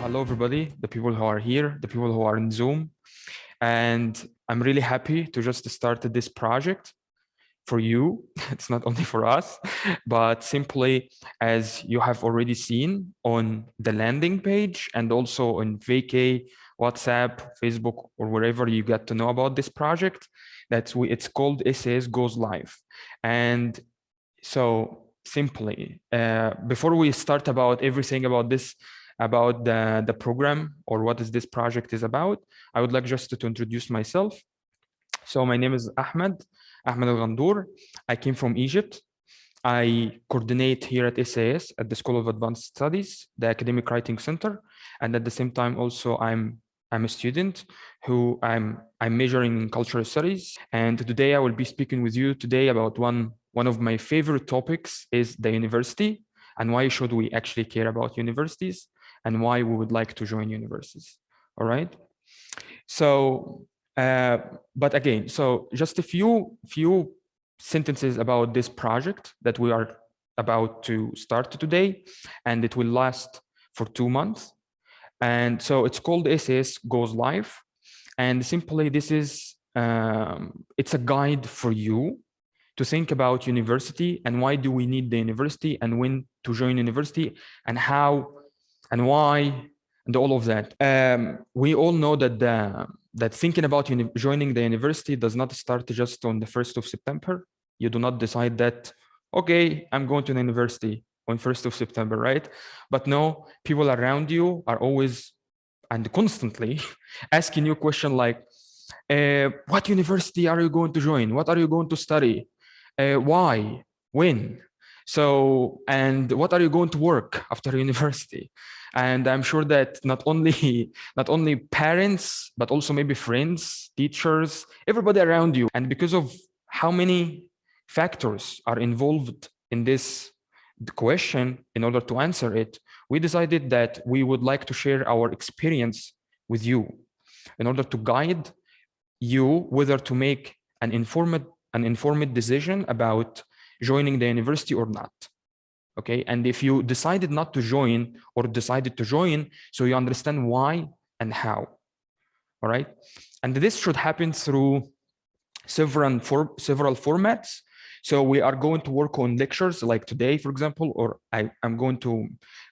hello everybody, the people who are here, the people who are in Zoom. And I'm really happy to just start this project for you. It's not only for us, but simply as you have already seen on the landing page and also on VK, WhatsApp, Facebook, or wherever you get to know about this project, it's called SAS Goes Live. And so simply, before we start about everything about this, about the program or what is this project is about, I would like just to introduce myself. So my name is Ahmed Al-Ghandour. I came from Egypt. I coordinate here at SAS at the School of Advanced Studies, the Academic Writing Center, and at the same time also I'm a student who I'm majoring in cultural studies. And today I will be speaking with you today about one of my favorite topics is the university and why should we actually care about universities and why we would like to join universities. All right. So, but again, so just a few sentences about this project that we are about to start today, and it will last for 2 months. And so it's called SAS Goes Live. And simply this is, it's a guide for you to think about university and why do we need the university and when to join university and how and why and all of that. We all know that that thinking about joining the university does not start just on the 1st of September. You do not decide that, okay, I'm going to the university on 1st of September, right? But no, people around you are always and constantly asking you question like, what university are you going to join? What are you going to study? Why? When? So, and what are you going to work after university? And I'm sure that not only parents, but also maybe friends, teachers, everybody around you. And because of how many factors are involved in this question, in order to answer it, we decided that we would like to share our experience with you in order to guide you whether to make an informed decision about joining the university or not. Okay, and if you decided not to join or decided to join, so you understand why and how. All right, and this should happen through several formats. So we are going to work on lectures like today, for example, or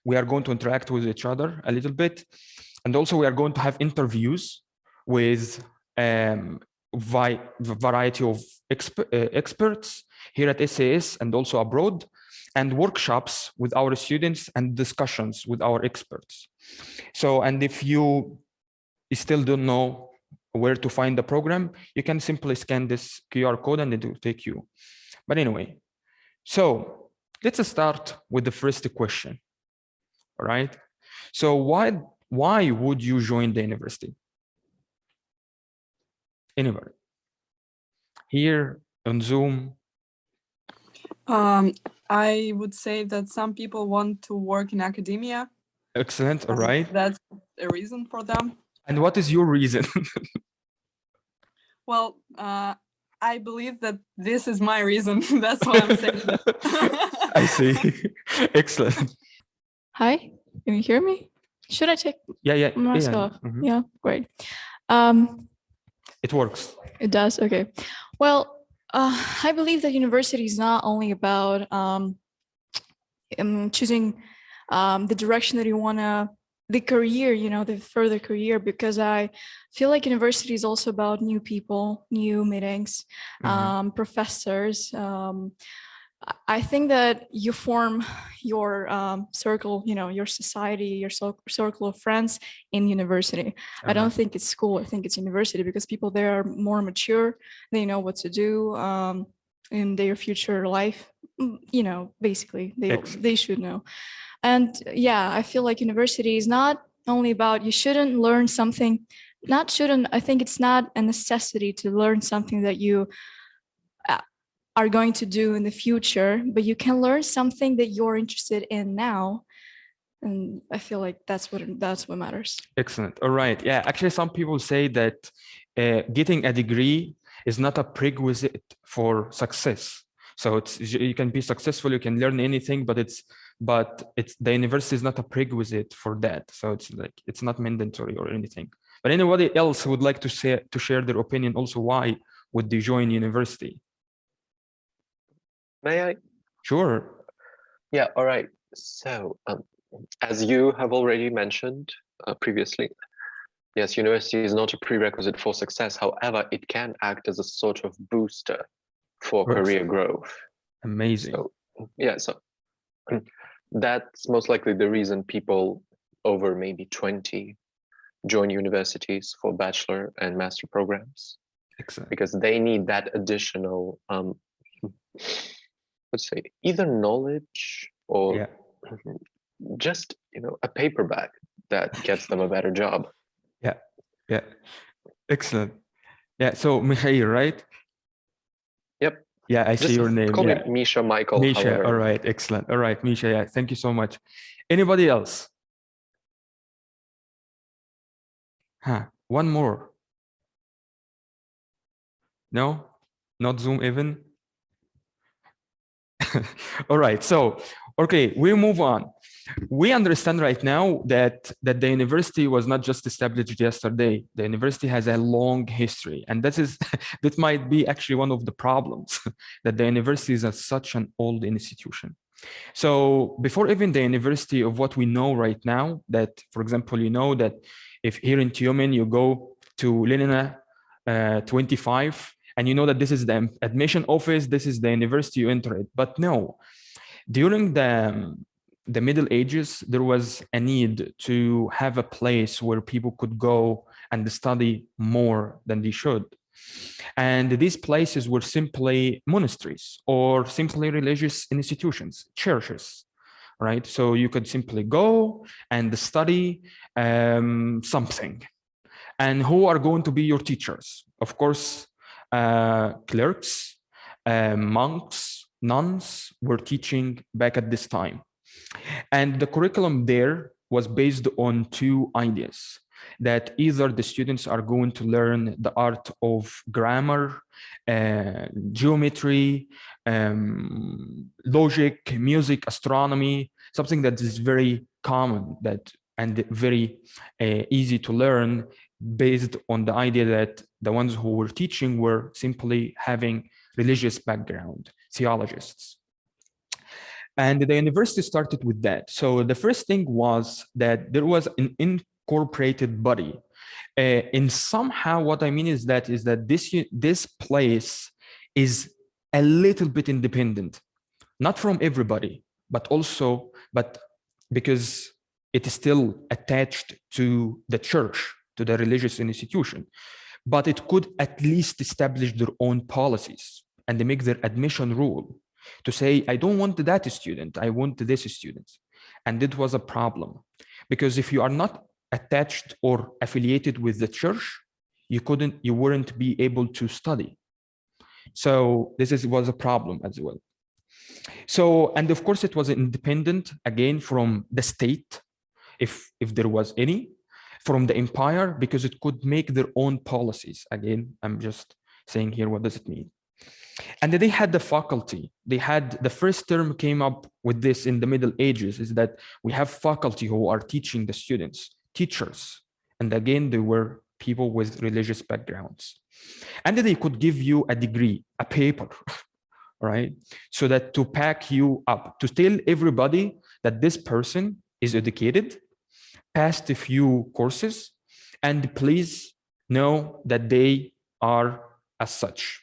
we are going to interact with each other a little bit, and also we are going to have interviews with variety of experts here at SAS and also abroad, and workshops with our students and discussions with our experts. So, and if you still don't know where to find the program, you can simply scan this QR code and it will take you. But anyway, so let's start with the first question. All right. So why would you join the university? Anybody here on Zoom? I would say that some people want to work in academia. Excellent. All right. That's a reason for them. And what is your reason? Well, I believe that this is my reason. That's why I'm saying that. I see. Excellent. Hi, can you hear me? Should I check? Yeah. Mask off? Mm-hmm. Yeah, great. It works. It does. Okay. Well, I believe that university is not only about choosing the direction that you want to, the career, the further career, because I feel like university is also about new people, new meetings, professors. I think that you form your circle, your society, your circle of friends in university. I don't think it's school. I think it's university because people there are more mature. They know what to do in their future life. Basically, they should know. And yeah, I feel like university is not only about you shouldn't learn something. I think it's not a necessity to learn something that you are going to do in the future, but you can learn something that you're interested in now. And I feel like that's what matters. Excellent. All right. Yeah, actually some people say that getting a degree is not a prerequisite for success. So you can be successful, you can learn anything, but the university is not a prerequisite for that. So it's not mandatory or anything. But anybody else would like to share their opinion also, why would they join university? May I? Sure. Yeah, all right. So as you have already mentioned previously, yes, university is not a prerequisite for success. However, it can act as a sort of booster for career growth. Amazing. So yeah, so that's most likely the reason people over maybe 20 join universities for bachelor and master programs. Excellent. Because they need that additional let's say either knowledge or just a paperback that gets them a better job. Yeah, excellent. Yeah, so Mikhail, right? Yep. Yeah, I see your name. Call Yeah, me Misha, Michael. Misha. However. All right, excellent. All right, Misha. Yeah, thank you so much. Anybody else? One more. No, not Zoom even. All right, so okay, we move on. We understand right now that the university was not just established yesterday. The university has a long history, and that might be actually one of the problems that the university is such an old institution. So before even the university of what we know right now, that for example, you know that if here in Tyumen you go to Lenina 25, and you know that this is the admission office, this is the university you enter it. But no, during the Middle Ages, there was a need to have a place where people could go and study more than they should. And these places were simply monasteries or simply religious institutions, churches, right? So you could simply go and study something. And who are going to be your teachers? Of course, clerks, monks, nuns were teaching back at this time. And the curriculum there was based on two ideas, that either the students are going to learn the art of grammar, geometry, logic, music, astronomy, something that is very common and very easy to learn, based on the idea that the ones who were teaching were simply having religious background, theologists. And the university started with that. So the first thing was that there was an incorporated body. And somehow what I mean is that this place is a little bit independent, not from everybody, but because it is still attached to the church, to the religious institution, but it could at least establish their own policies and they make their admission rule to say, I don't want that student, I want this student. And it was a problem, because if you are not attached or affiliated with the church, you weren't be able to study. So was a problem as well. So, and of course it was independent again from the state, if there was any, from the empire, because it could make their own policies. Again, I'm just saying here, what does it mean? And they had the faculty. They had the first term came up with this in the Middle Ages, is that we have faculty who are teaching the students, teachers. And again, they were people with religious backgrounds. And they could give you a degree, a paper, right? So that to pack you up, to tell everybody that this person is educated, passed a few courses, and please know that they are as such.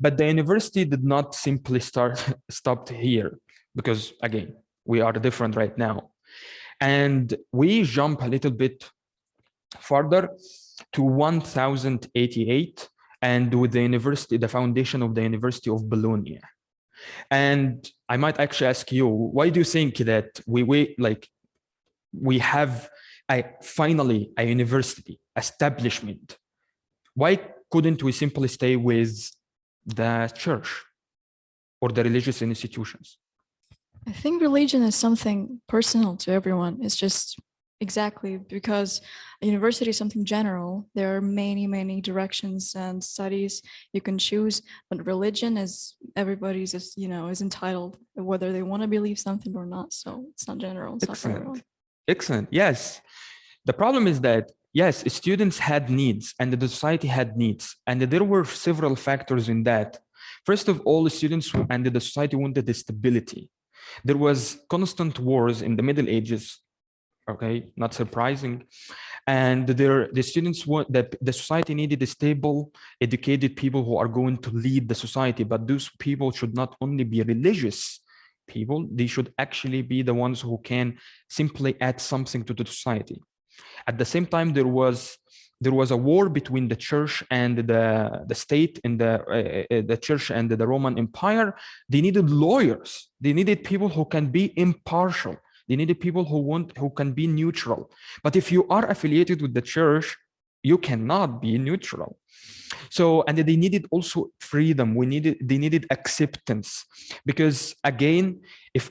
But the university did not simply stopped here, because again, we are different right now. And we jump a little bit further to 1088, and with the university, the foundation of the University of Bologna. And I might actually ask you, why do you think that we have finally a university establishment? Why couldn't we simply stay with the church or the religious institutions? I think religion is something personal to everyone. It's just exactly, because a university is something general. There are many, many directions and studies you can choose, but religion is everybody's, is entitled whether they want to believe something or not. So it's not general. It's not for everyone. Excellent. Yes. The problem is that, yes, students had needs and the society had needs, and there were several factors in that. First of all, the students and the society wanted the stability. There was constant wars in the Middle Ages, okay, not surprising. And the students want that the society needed a stable, educated people who are going to lead the society, but those people should not only be religious people, they should actually be the ones who can simply add something to the society. At the same time, there was a war between the church and the state, and the church and the Roman Empire. They needed lawyers. They needed people who can be impartial. They needed people who can be neutral. But if you are affiliated with the church, you cannot be neutral. So, and they needed also freedom. They needed acceptance, because again, if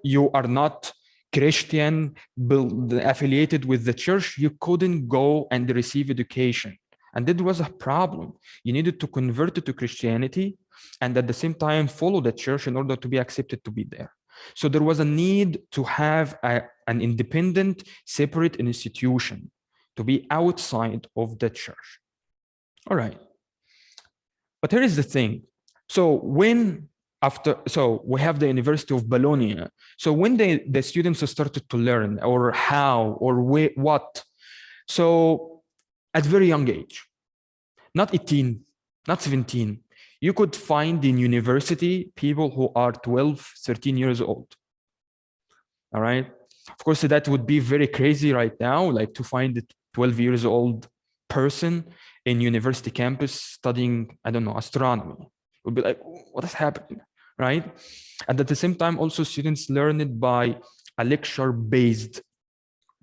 you are not Christian, affiliated with the church, you couldn't go and receive education. And that was a problem. You needed to convert to Christianity and at the same time follow the church in order to be accepted to be there. So there was a need to have an independent, separate institution, to be outside of the church. All right. But here is the thing. So we have the University of Bologna. So when the students started to learn, or how, or what, so at very young age, not 18, not 17, you could find in university people who are 12, 13 years old. All right. Of course, that would be very crazy right now, like to find a 12 years old person in university campus studying, I don't know, astronomy. It would be like, what is happening, right? And at the same time, also students learn it by a lecture-based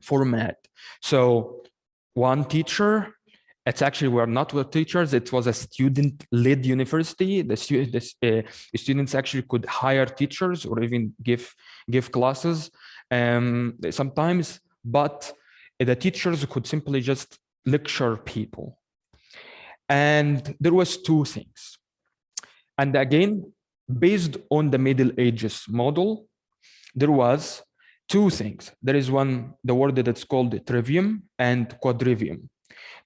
format. So one teacher, it's actually, we're not with teachers, it was a student-led university. The students actually could hire teachers or even give classes sometimes, but the teachers could simply just lecture people. And there was two things. And again, based on the Middle Ages model, there was two things. There is the word that's called trivium and quadrivium.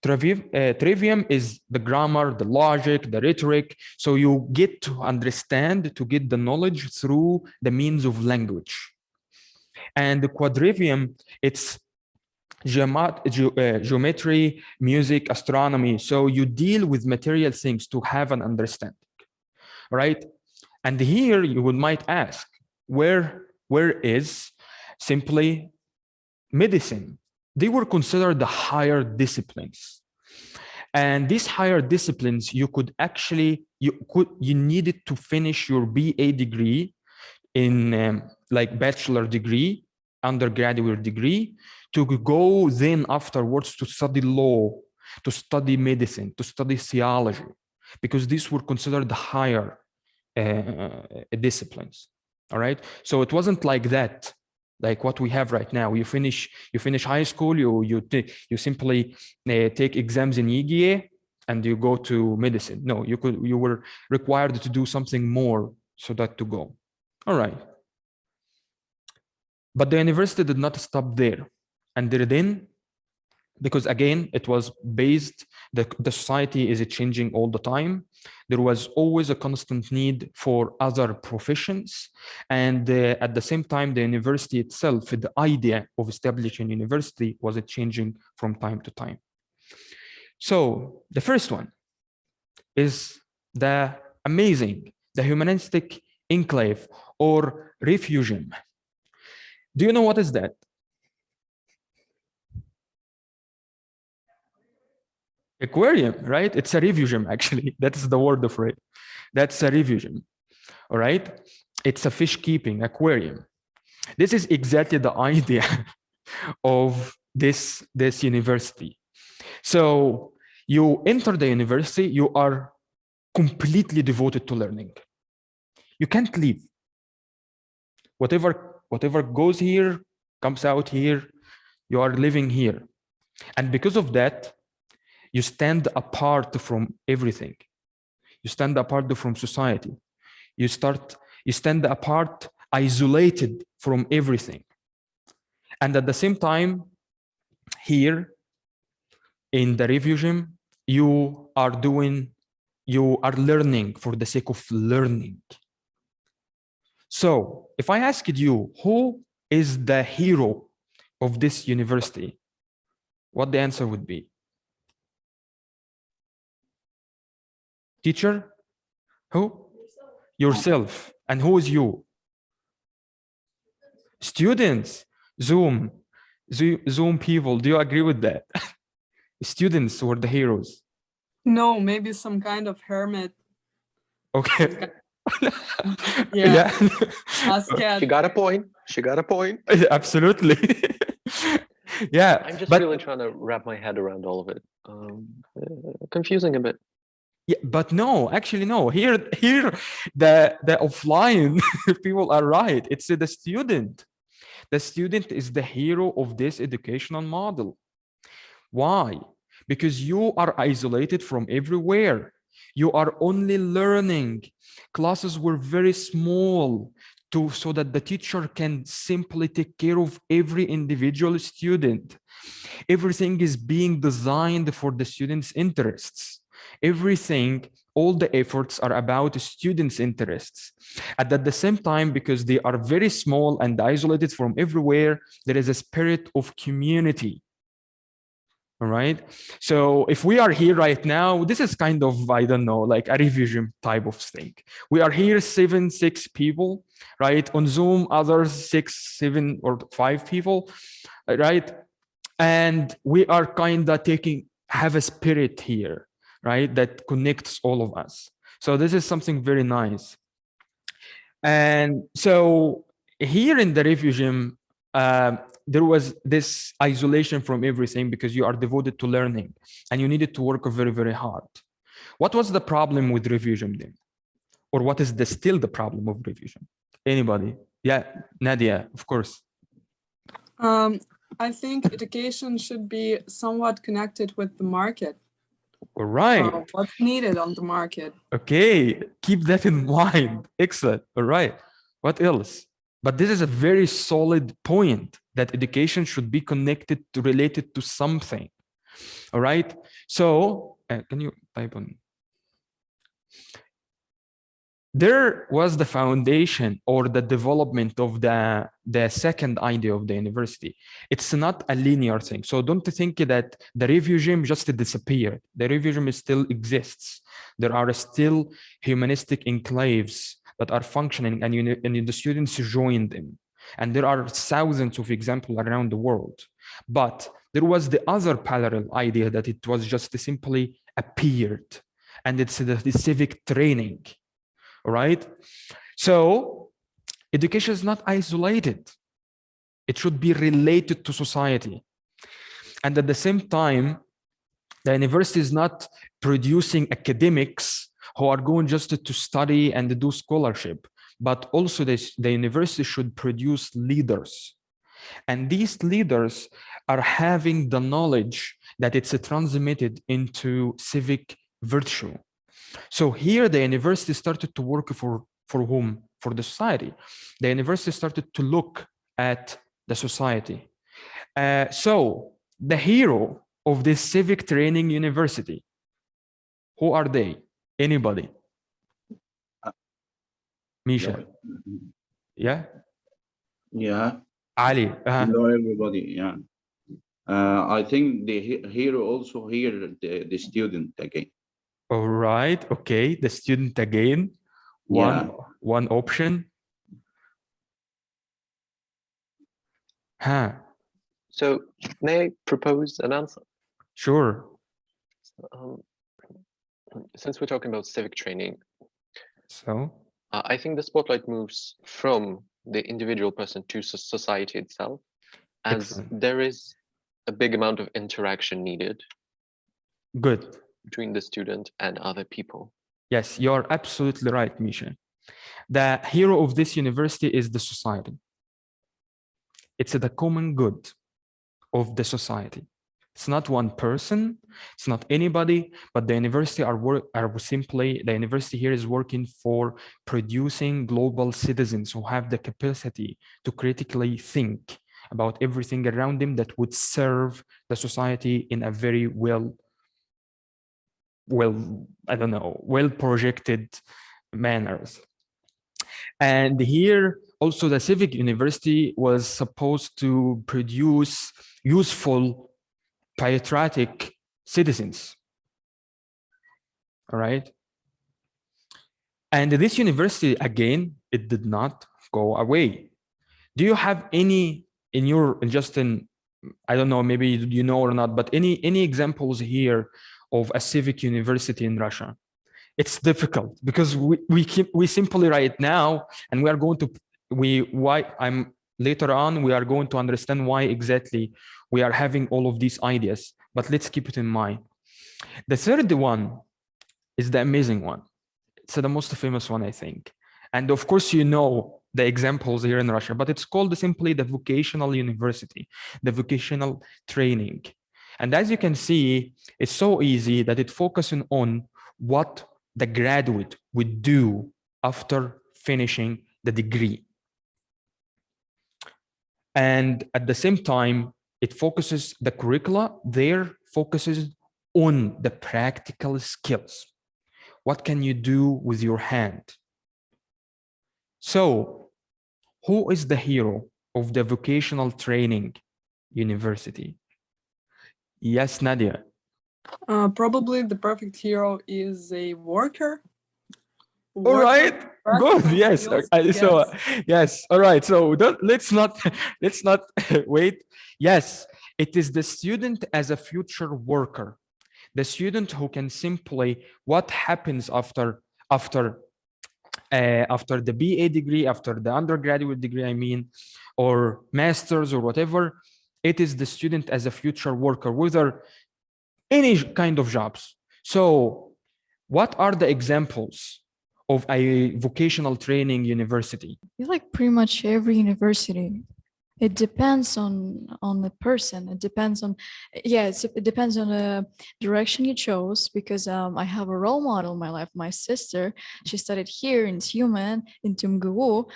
Trivium is the grammar, the logic, the rhetoric. So you get to understand, to get the knowledge through the means of language. And the quadrivium, it's geometry, music, astronomy. So you deal with material things to have an understanding, right? And here you might ask, where is simply medicine? They were considered the higher disciplines. And these higher disciplines, you needed to finish your BA degree in like bachelor degree, undergraduate degree, to go then afterwards to study law, to study medicine, to study theology, because these were considered the higher disciplines. All right. So it wasn't like that, like what we have right now. You finish high school, you simply take exams in EGA and you go to medicine. No, you were required to do something more so that to go. All right. But the university did not stop there. And then, because again, it was based, the society is changing all the time. There was always a constant need for other professions. And at the same time, the university itself, the idea of establishing university was changing from time to time. So the first one is the humanistic enclave or refugium. Do you know what is that? Aquarium, right? It's a refugium, actually. That's the word for it. That's a refugium, all right? It's a fish keeping aquarium. This is exactly the idea of this university. So you enter the university, you are completely devoted to learning. You can't leave. Whatever goes here, comes out here. You are living here. And because of that, you stand apart from everything. You stand apart from society. You stand apart, isolated from everything. And at the same time, here in the refugium, you are learning for the sake of learning. So if I asked you, who is the hero of this university, what the answer would be? Teacher? Who? Yourself. And who is you? Students. Zoom people. Do you agree with that? Students were the heroes. No, maybe some kind of hermit. Okay. Yeah. She got a point. She got a point. Absolutely. Yeah. I'm just really trying to wrap my head around all of it. Confusing a bit. Yeah, but no, actually no. Here the offline people are right. It's the student. The student is the hero of this educational model. Why? Because you are isolated from everywhere. You are only learning. Classes were very small so that the teacher can simply take care of every individual student. Everything is being designed for the students' interests. Everything, all the efforts are about students' interests. And at the same time, because they are very small and isolated from everywhere, there is a spirit of community. All right. So if we are here right now, this is kind of, I don't know, like a revision type of thing. We are here 6 people, right? On Zoom, others 6, 7, or 5 people, right? And we are kind of have a spirit here, right? That connects all of us. So this is something very nice. And so here in the refugium, there was this isolation from everything because you are devoted to learning and you needed to work very, very hard. What was the problem with refugium then? Or what is still the problem of refugium? Anybody? Yeah, Nadia, of course. I think education should be somewhat connected with the market. All right. What's needed on the market. Okay, keep that in mind. Excellent. All right. What else? But this is a very solid point that education should be related to something. All right. So can you type on? There was the foundation or the development of the second idea of the university. It's not a linear thing. So don't think that the refugium just disappeared. The refugium still exists. There are still humanistic enclaves that are functioning and the students join them. And there are thousands of examples around the world. But there was the other parallel idea that it was just simply appeared. And it's the civic training. All right. So education is not isolated. It should be related to society. And at the same time, the university is not producing academics who are going just to study and do scholarship, but also the university should produce leaders. And these leaders are having the knowledge that it's transmitted into civic virtue. So here the university started to work for whom? For the society. The university started to look at the society. So the hero of this civic training university, who are they? Anybody? Misha? Yeah? Yeah. Ali? Hello, everybody. Yeah. I think the hero also here, the student again. All right. Okay. The student again. One option. So may I propose an answer? Sure. Since we're talking about civic training, so I think the spotlight moves from the individual person to society itself, as excellent. There is a big amount of interaction needed. Good. Between the student and other people. Yes, you're absolutely right, Misha. The hero of this university is the society. It's the common good of the society. It's not one person, it's not anybody, but the university the university here is working for producing global citizens who have the capacity to critically think about everything around them that would serve the society in a very well projected manners. And here also the civic university was supposed to produce useful patriotic citizens. All right. And this university, again, it did not go away. Do you have any I don't know, maybe you know or not, but any examples here of a civic university in Russia? It's difficult because we simply right now, and we are going to later on we are going to understand why exactly we are having all of these ideas, but let's keep it in mind. The third one is the amazing one. It's the most famous one, I think. And of course, you know the examples here in Russia, but it's called simply the vocational university, the vocational training. And as you can see, it's so easy that it focuses on what the graduate would do after finishing the degree. And at the same time, it focuses the curricula there focuses on the practical skills. What can you do with your hand? So, who is the hero of the vocational training university? Yes, Nadia. Probably the perfect hero is a worker. All right, good. Yes. So yes. All right. So let's not wait. Yes, it is the student as a future worker, the student who can simply what happens after the BA degree, after the undergraduate degree, I mean, or masters or whatever. It is the student as a future worker, whether any kind of jobs. So, what are the examples of a vocational training university? I feel like pretty much every university. It depends on the person. It depends on, it depends on the direction you chose, because I have a role model in my life. My sister, she studied here in Tyumen, in TUMGU,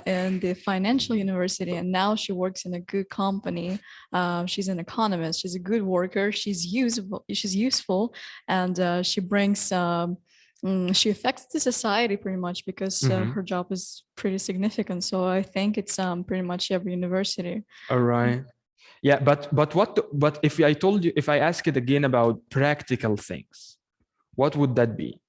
in the financial university, and now she works in a good company. She's an economist. She's a good worker. She's useful, and she brings. She affects the society pretty much because her job is pretty significant. So I think it's pretty much every university. All right. Yeah, but if I ask it again about practical things, what would that be?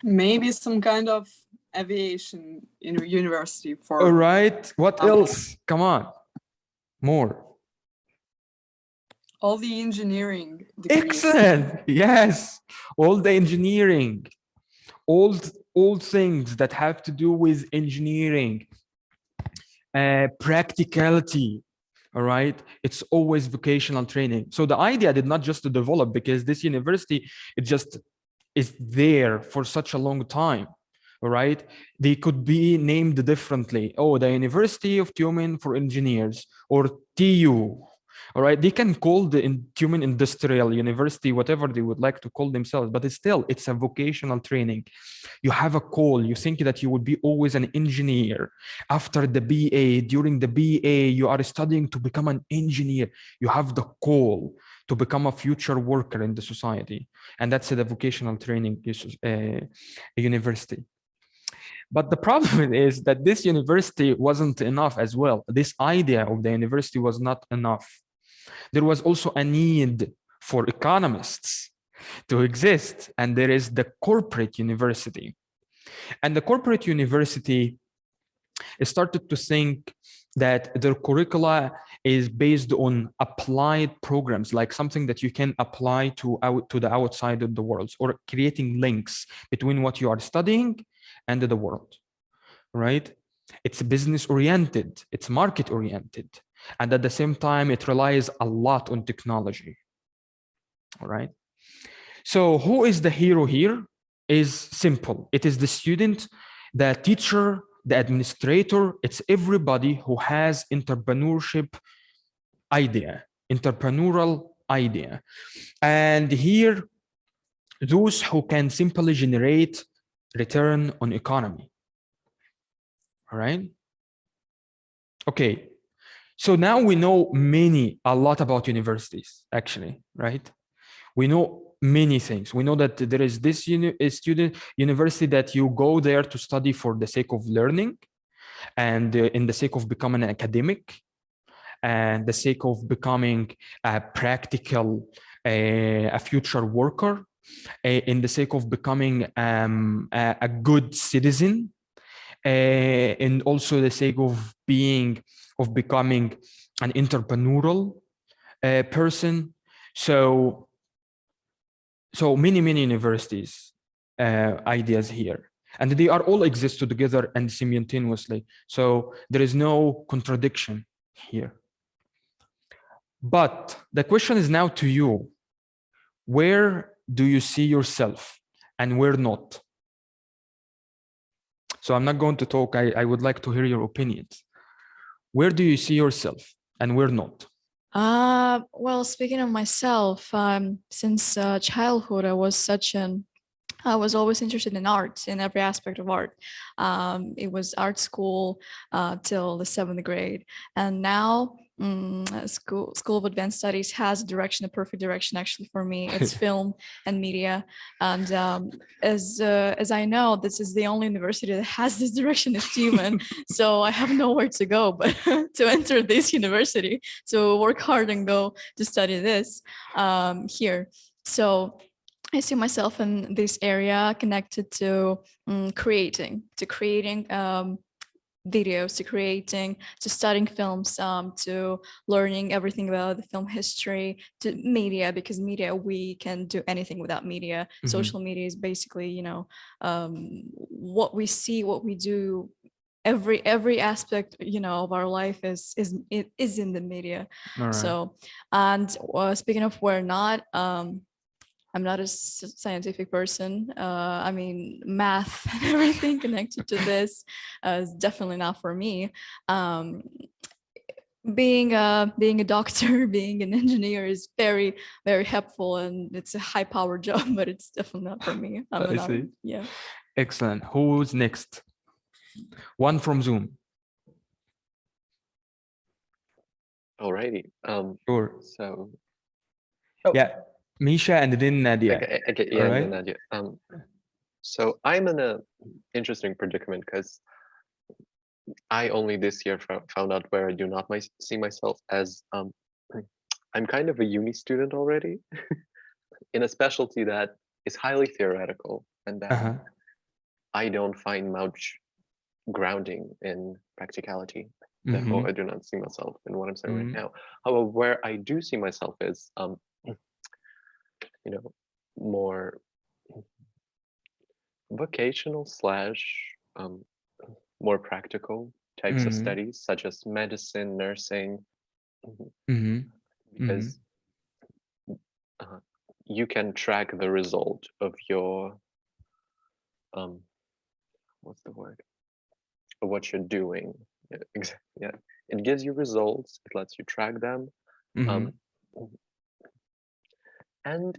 Maybe some kind of aviation in university for. All right. What else? Come on. More. All the engineering degrees. Excellent. Yes. All the engineering. All things that have to do with engineering. Practicality. All right. It's always vocational training. So the idea did not just to develop because this university, it just is there for such a long time. All right. They could be named differently. Oh, the University of Tyumen for Engineers, or TU. All right, they can call the Tyumen Industrial University whatever they would like to call themselves, but it's a vocational training. You have a call. You think that you would be always an engineer. After the BA, during the BA, you are studying to become an engineer. You have the call to become a future worker in the society, and that's the vocational training university. But the problem is that this university wasn't enough as well. This idea of the university was not enough. There was also a need for economists to exist, and there is the corporate university. And the corporate university started to think that their curricula is based on applied programs, like something that you can apply to the outside of the world, or creating links between what you are studying and the world, right? It's business oriented, it's market oriented. And at the same time, it relies a lot on technology. All right. So who is the hero here? Is simple. It is the student, the teacher the administrator, it's everybody who has entrepreneurship idea, entrepreneurial idea. And here, those who can simply generate return on economy. All right. Okay. So now we know a lot about universities, actually, right? We know many things. We know that there is this student university that you go there to study for the sake of learning and in the sake of becoming an academic and the sake of becoming a practical, a future worker, in the sake of becoming a good citizen, and also the sake of becoming an entrepreneurial person. So many universities ideas here, and they are all exist together and simultaneously. So there is no contradiction here. But the question is now to you: where do you see yourself and where not? So I'm not going to talk. I would like to hear your opinions. Where do you see yourself and where not? Well, speaking of myself, since childhood, I was always interested in art, in every aspect of art. It was art school till the 7th grade, and now School of Advanced Studies has a perfect direction actually for me. It's film and media, and as I know, this is the only university that has this direction at Tyumen. So I have nowhere to go but to enter this university, to work hard and go to study this here. So I see myself in this area connected to creating videos, to studying films, to learning everything about the film history, to media, because media, we can do anything without media. Mm-hmm. Social media is basically, what we see, what we do. Every aspect, of our life is in the media. Right. So, and speaking of where not, I'm not a scientific person. I mean, math and everything connected to this is definitely not for me. Being a doctor, being an engineer is very, very helpful, and it's a high-powered job, but it's definitely not for me. I see. Yeah. Excellent. Who's next? One from Zoom. Alrighty. Sure. So. Yeah. Misha and then Nadia. Okay, yeah, All and right. then Nadia. So I'm in a interesting predicament because I only this year found out where I do not see myself as I'm kind of a uni student already in a specialty that is highly theoretical and that I don't find much grounding in practicality. Therefore, I do not see myself in what I'm saying right now. However, where I do see myself is more vocational / more practical types of studies, such as medicine, nursing, because you can track the result of your what's the word, of what you're doing. Yeah, it gives you results, it lets you track them, and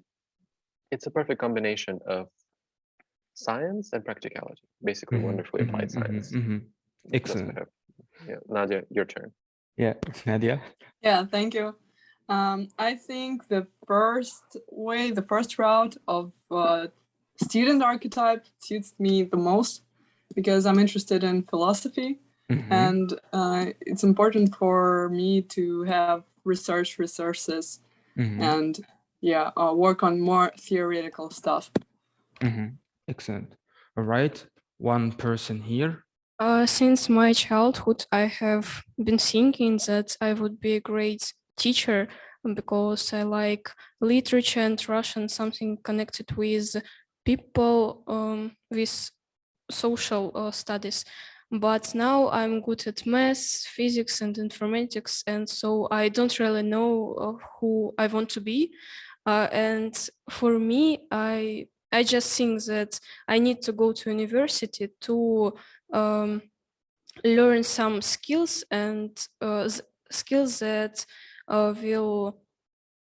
it's a perfect combination of science and practicality, basically wonderfully applied science. Excellent. Yeah, Nadia, your turn. Yeah, Nadia. Yeah, thank you. I think the first route of student archetype suits me the most because I'm interested in philosophy, and it's important for me to have research resources and work on more theoretical stuff. Excellent. All right, one person here. Since my childhood, I have been thinking that I would be a great teacher because I like literature and Russian, something connected with people, with social studies. But now I'm good at math, physics, and informatics, and so I don't really know who I want to be. And for me, I just think that I need to go to university to learn some skills and skills that will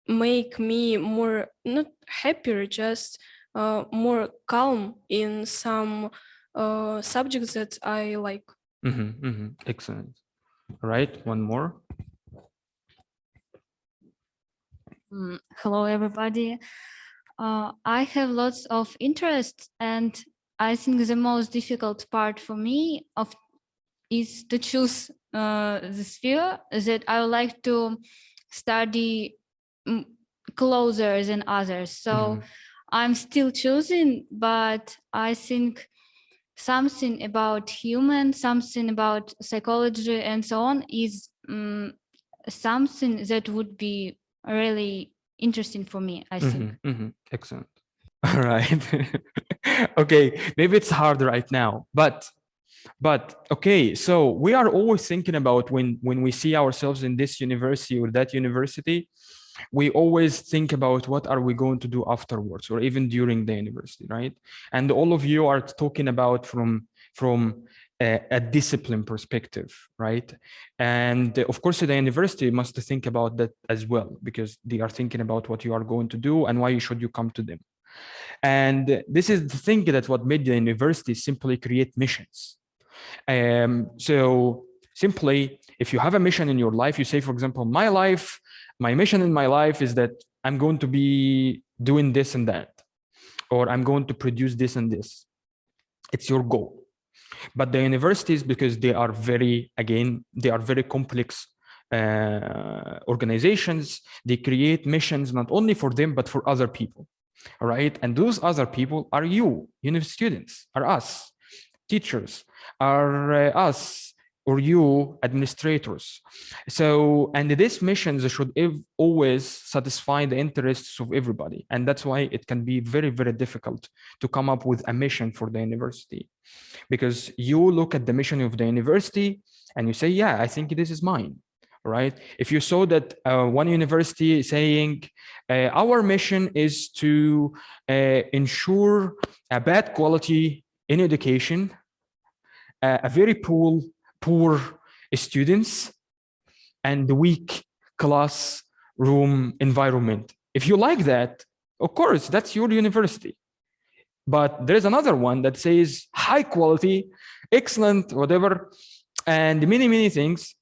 make me more not happier, just more calm in some subjects that I like. Excellent. All right, one more. Hello, everybody. I have lots of interests, and I think the most difficult part for me is to choose the sphere that I would like to study closer than others. So I'm still choosing, but I think something about human, something about psychology and so on is something that would be really interesting for me, I think. Excellent. All right. Okay, maybe it's hard right now, but okay, so we are always thinking about when we see ourselves in this university or that university, we always think about what are we going to do afterwards or even during the university, right? And all of you are talking about from a discipline perspective, right? And of course, the university must think about that as well, because they are thinking about what you are going to do and why should you come to them. And this is the thing that what made the university simply create missions. So simply, if you have a mission in your life, you say, for example, my mission in my life is that I'm going to be doing this and that, or I'm going to produce this and this. It's your goal. But the universities, because they are very complex organizations, they create missions not only for them, but for other people. All right. And those other people are you, university students, are us, teachers, are us, or you, administrators. So, and these missions should always satisfy the interests of everybody. And that's why it can be very, very difficult to come up with a mission for the university. Because you look at the mission of the university and you say, yeah, I think this is mine. Right? If you saw that one university is saying, our mission is to ensure a bad quality in education, a very poor students, and weak classroom environment. If you like that, of course, that's your university. But there is another one that says high quality, excellent, whatever, and many, many things.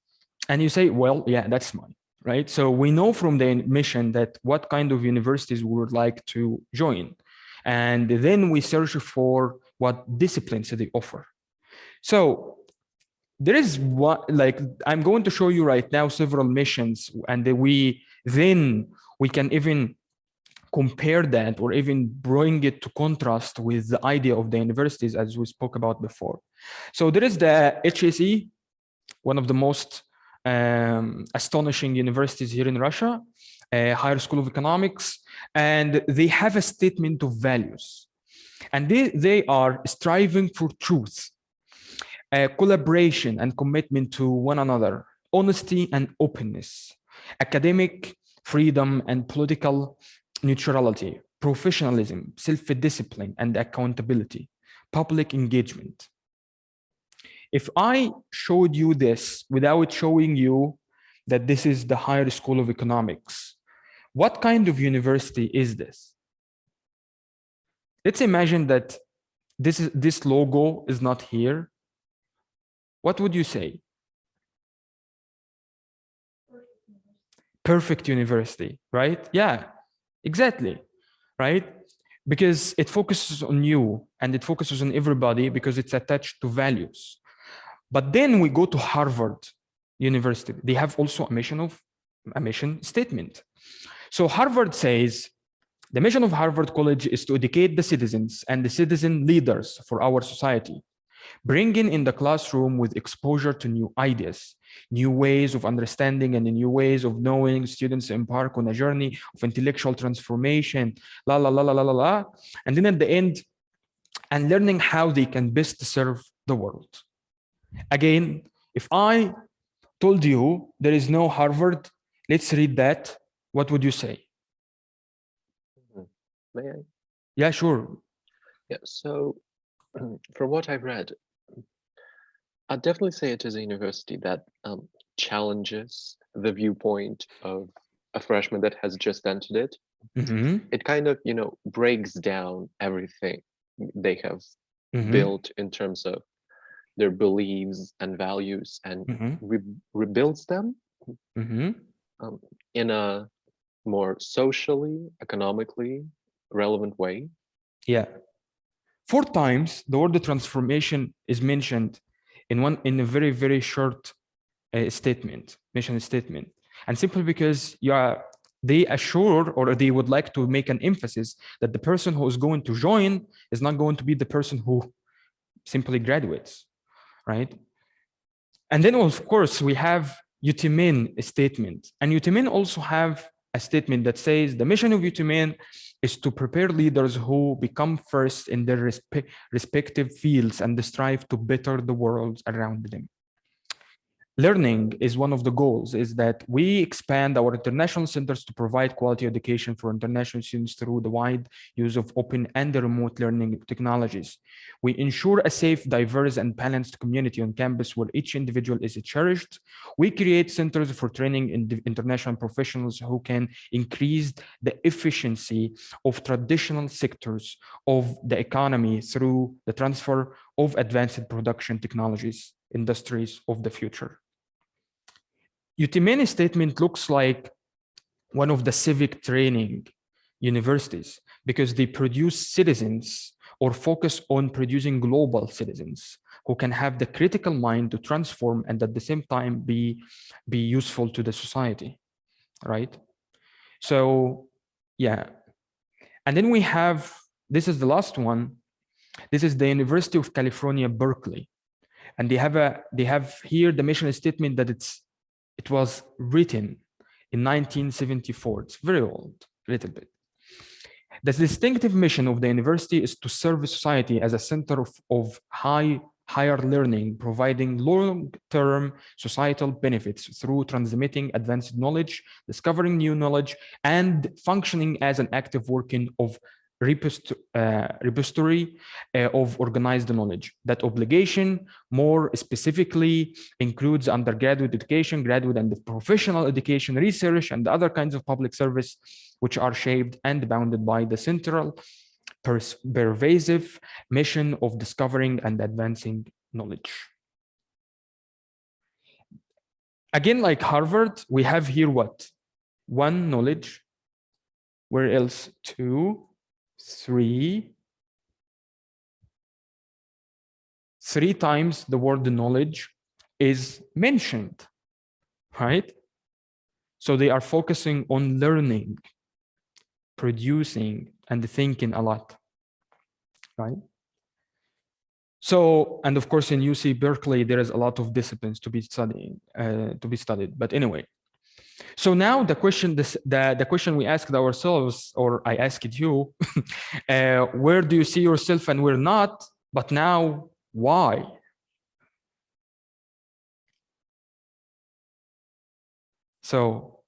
And you say, well, yeah, that's mine, right? So we know from the mission that what kind of universities we would like to join. And then we search for what disciplines they offer. So there is what, like, I'm going to show you right now several missions, and we can even compare that or even bring it to contrast with the idea of the universities as we spoke about before. So there is the HSE, one of the most astonishing universities here in Russia, Higher School of Economics, and they have a statement of values. And they are striving for truth, collaboration and commitment to one another, honesty and openness, academic freedom and political neutrality, professionalism, self-discipline and accountability, public engagement. If I showed you this without showing you that this is the Higher School of Economics, what kind of university is this? Let's imagine that this logo is not here. What would you say? Perfect university, right? Yeah, exactly, right? Because it focuses on you and it focuses on everybody because it's attached to values. But then we go to Harvard University. They have also a mission statement. So Harvard says, the mission of Harvard College is to educate the citizens and the citizen leaders for our society, bringing in the classroom with exposure to new ideas, new ways of understanding and new ways of knowing. Students embark on a journey of intellectual transformation, and then at the end, and learning how they can best serve the world. Again, if I told you there is no Harvard, let's read that, what would you say? May I? Yeah, sure. Yeah, so from what I've read, I'd definitely say it is a university that challenges the viewpoint of a freshman that has just entered it. It kind of, breaks down everything they have built in terms of their beliefs and values and rebuilds them in a more socially, economically relevant way. Yeah. 4 times the word transformation is mentioned in a very, very short mission statement. And simply because they assure, or they would like to make an emphasis that the person who is going to join is not going to be the person who simply graduates, right? And then of course we have Tyumen statement, and Tyumen also have a statement that says the mission of Tyumen is to prepare leaders who become first in their respective fields and strive to better the world around them. Learning is one of the goals, is that we expand our international centers to provide quality education for international students through the wide use of open and remote learning technologies. We ensure a safe, diverse, and balanced community on campus where each individual is cherished. We create centers for training in international professionals who can increase the efficiency of traditional sectors of the economy through the transfer of advanced production technologies, industries of the future. Tyumen statement looks like one of the civic training universities because they produce citizens or focus on producing global citizens who can have the critical mind to transform and at the same time be useful to the society, right? So, yeah. And then we have, this is the last one. This is the University of California, Berkeley. And they have here the mission statement that it was written in 1974. It's very old, a little bit. The distinctive mission of the university is to serve society as a center of higher learning, providing long-term societal benefits through transmitting advanced knowledge, discovering new knowledge, and functioning as an active working of repository of organized knowledge. That obligation more specifically includes undergraduate education, graduate and professional education, research, and other kinds of public service, which are shaped and bounded by the central pervasive mission of discovering and advancing knowledge. Again, like Harvard, we have here what? 1, knowledge. Where else? 2, 3 times the word knowledge is mentioned, right? So they are focusing on learning, producing, and thinking a lot, right? So, and of course in UC Berkeley, there is a lot of disciplines to be studied. But anyway, so now the question, the question we asked ourselves, or I asked you, where do you see yourself and where not? But now, why? So,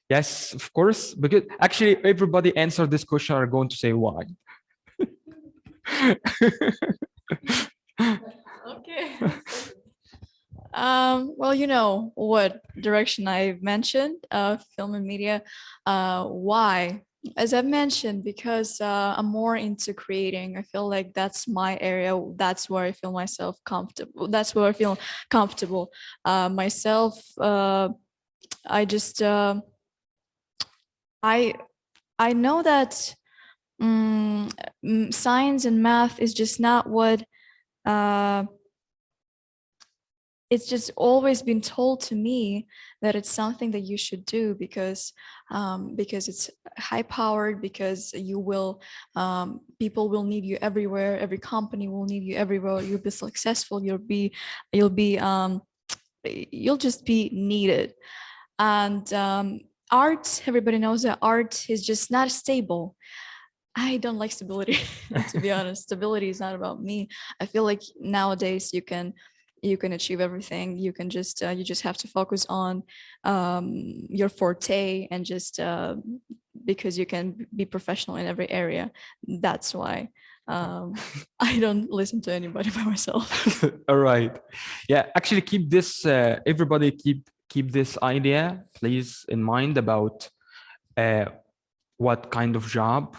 yes, of course, because actually everybody answered this question are going to say why. Okay. Well, you know what direction I mentioned, film and media. Why? As I mentioned, because I'm more into creating. I feel like that's my area. That's where I feel myself comfortable. That's where I feel comfortable. Myself, I just, I know that science and math is just not what it's just always been told to me that it's something that you should do because it's high powered, because you will people will need you everywhere, every company will need you everywhere, you'll be successful, you'll just be needed. And art, everybody knows that art is just not stable. I don't like stability. To be honest, stability is not about me. I feel like nowadays you can achieve everything. You can just you just have to focus on your forte, and just because you can be professional in every area. That's why I don't listen to anybody by myself. All right. Yeah, actually keep this, everybody keep this idea, please, in mind about what kind of job,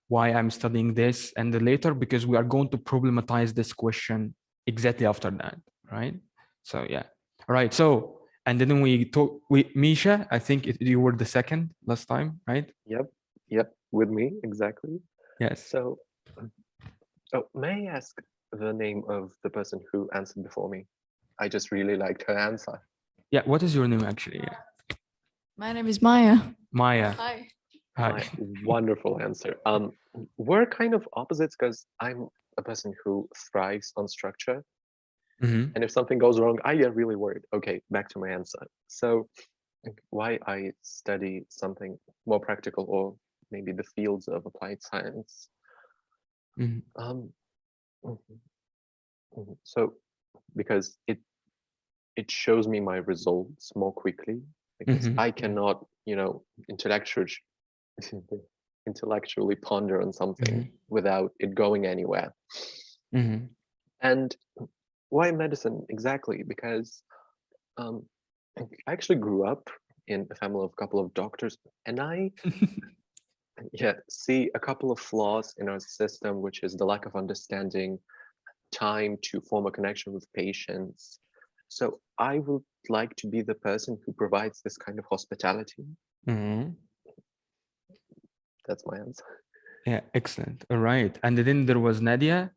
why I'm studying this, and then later, because we are going to problematize this question exactly after that, right? So yeah. All right. So, and then we talk with Misha. I think you were the second last time, right? Yep, with me, exactly. Yes. So, oh, may I ask the name of the person who answered before me? I just really liked her answer. Yeah. What is your name actually? Yeah. My name is Maya. Maya. Hi. Hi. My wonderful answer. We're kind of opposites because I'm a person who thrives on structure. Mm-hmm. And if something goes wrong, I get really worried. Okay, back to my answer. So why I study something more practical, or maybe the fields of applied science. Mm-hmm. So because it shows me my results more quickly, because I cannot, intellectually ponder on something without it going anywhere. And why medicine? Exactly, because I actually grew up in a family of a couple of doctors, and I see a couple of flaws in our system, which is the lack of understanding, time to form a connection with patients. So I would like to be the person who provides this kind of hospitality. That's my answer. Yeah, excellent. All right. And then there was Nadia.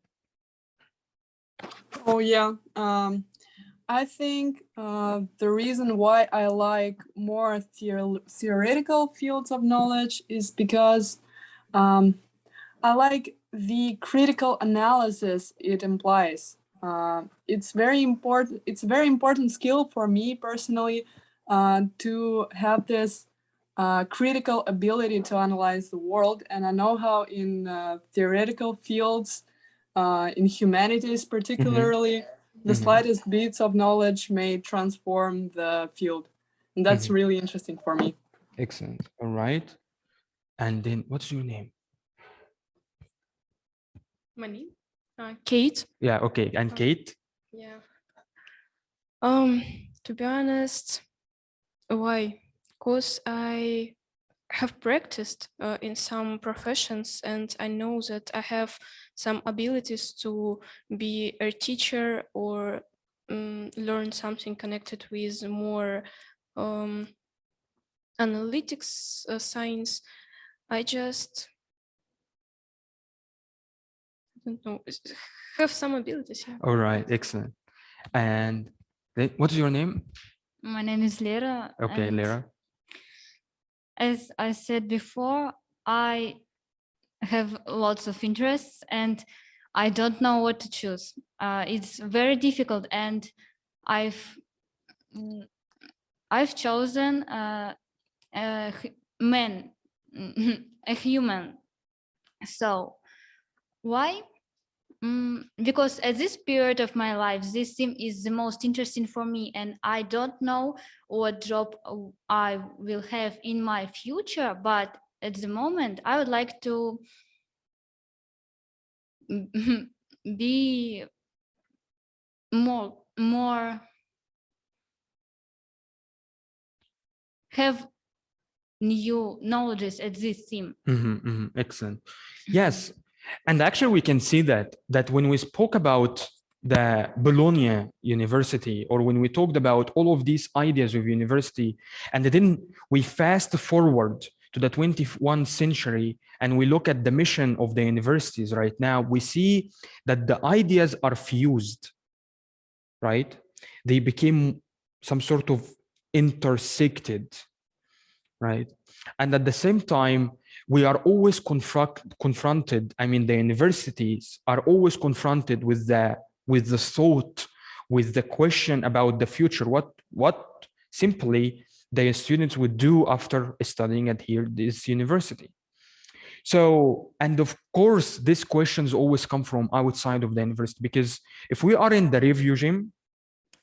Oh yeah. I think the reason why I like more theoretical fields of knowledge is because I like the critical analysis it implies. It's very important. It's a very important skill for me personally to have this critical ability to analyze the world. And I know how in theoretical fields, in humanities particularly, the slightest bits of knowledge may transform the field. And that's really interesting for me. Excellent. All right. And then what's your name? My name? Kate. Yeah, okay. And Kate? Yeah. To be honest, why? Because I have practiced in some professions, and I know that I have some abilities to be a teacher or learn something connected with more analytics science. I just don't know, have some abilities. Yeah. All right, excellent. And what is your name? My name is Lera. Okay, Lera. As I said before, I have lots of interests and I don't know what to choose. It's very difficult, and I've chosen a man, a human. So why? Because at this period of my life, this theme is the most interesting for me, and I don't know what job I will have in my future, but at the moment I would like to be more have new knowledges at this theme. Excellent. Yes. And actually we can see that when we spoke about the Bologna University, or when we talked about all of these ideas of university, and then we fast forward to the 21st century and we look at the mission of the universities right now, we see that the ideas are fused, right? They became some sort of intersected, right? And at the same time, we are always confronted. I mean, the universities are always confronted with the thought, with the question about the future. What simply the students would do after studying at this university. So, and of course, these questions always come from outside of the university, because if we are in the refugium,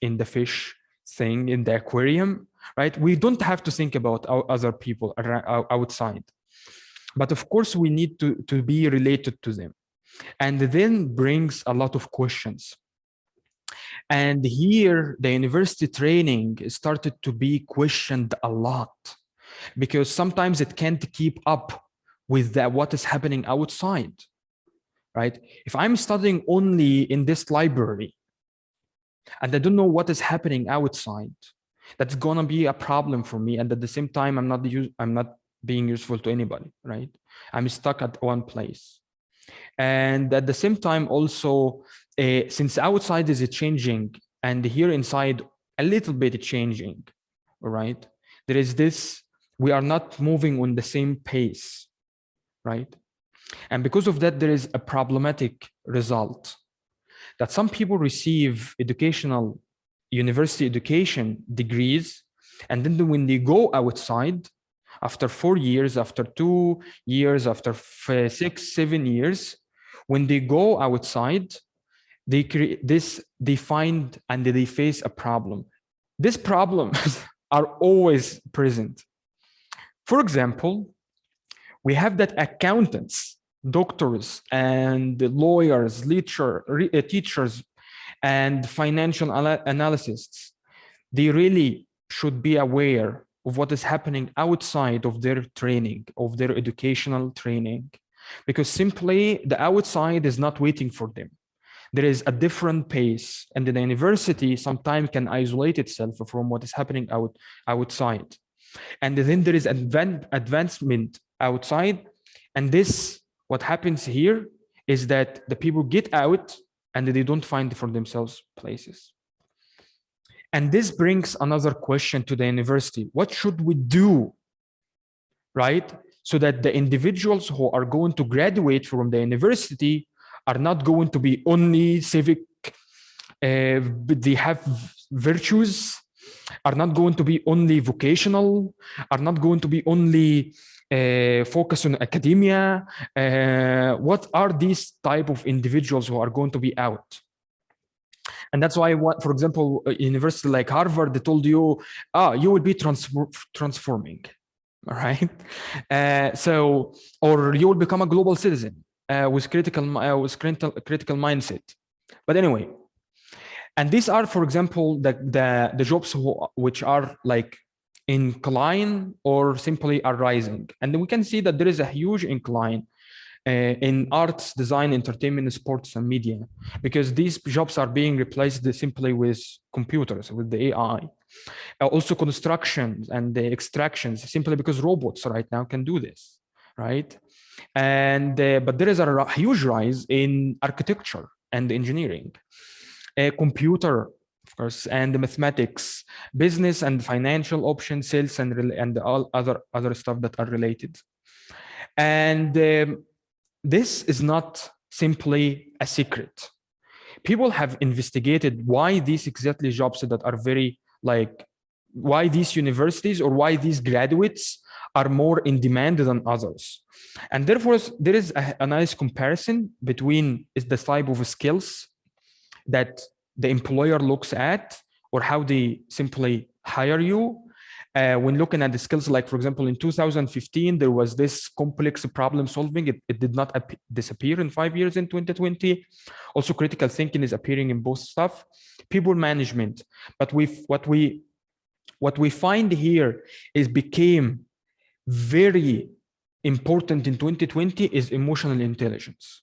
in the fish thing, in the aquarium, right, we don't have to think about other people outside. But of course, we need to be related to them. and then brings a lot of questions. And here the university training started to be questioned a lot, because sometimes it can't keep up with what is happening outside, right? If I'm studying only in this library and I don't know what is happening outside, that's gonna be a problem for me. And at the same time, I'm not being useful to anybody, right? I'm stuck at one place. And at the same time, also, since outside is changing and here inside a little bit changing, right? There is this, we are not moving on the same pace, right? And because of that, there is a problematic result that some people receive university education degrees, and then when they go outside, after 4 years, after 2 years, after 6, 7 years, when they go outside, they find and they face a problem. These problems are always present. For example, we have that accountants, doctors, and lawyers, teachers, and financial analysts, they really should be aware of what is happening outside of their training, of their educational training, because simply the outside is not waiting for them. There is a different pace, and the university sometimes can isolate itself from what is happening outside. And then there is advancement outside, and this, what happens here is that the people get out and they don't find for themselves places. And this brings another question to the university. What should we do, right? So that the individuals who are going to graduate from the university are not going to be only civic, but they have virtues, are not going to be only vocational, are not going to be only focused on academia. What are these type of individuals who are going to be out? And that's why, for example, a university like Harvard, they told you, you will be transforming, all right? Or you will become a global citizen with critical mindset. But anyway, and these are, for example, the jobs which are like incline or simply are rising. And we can see that there is a huge incline in arts, design, entertainment, sports, and media, because these jobs are being replaced simply with computers, with the AI. Also construction and the extractions, simply because robots right now can do this, right? And but there is a huge rise in architecture and engineering, computer, of course, and mathematics, business and financial options, sales, and all other stuff that are related. And this is not simply a secret. People have investigated why these exactly jobs that are very like, why these universities or why these graduates are more in demand than others. And therefore, there is a nice comparison between the type of skills that the employer looks at, or how they simply hire you. When looking at the skills, like, for example, in 2015, there was this complex problem solving. It did not disappear in 5 years in 2020. Also, critical thinking is appearing in both stuff. People management. But what we find here is became very important in 2020 is emotional intelligence,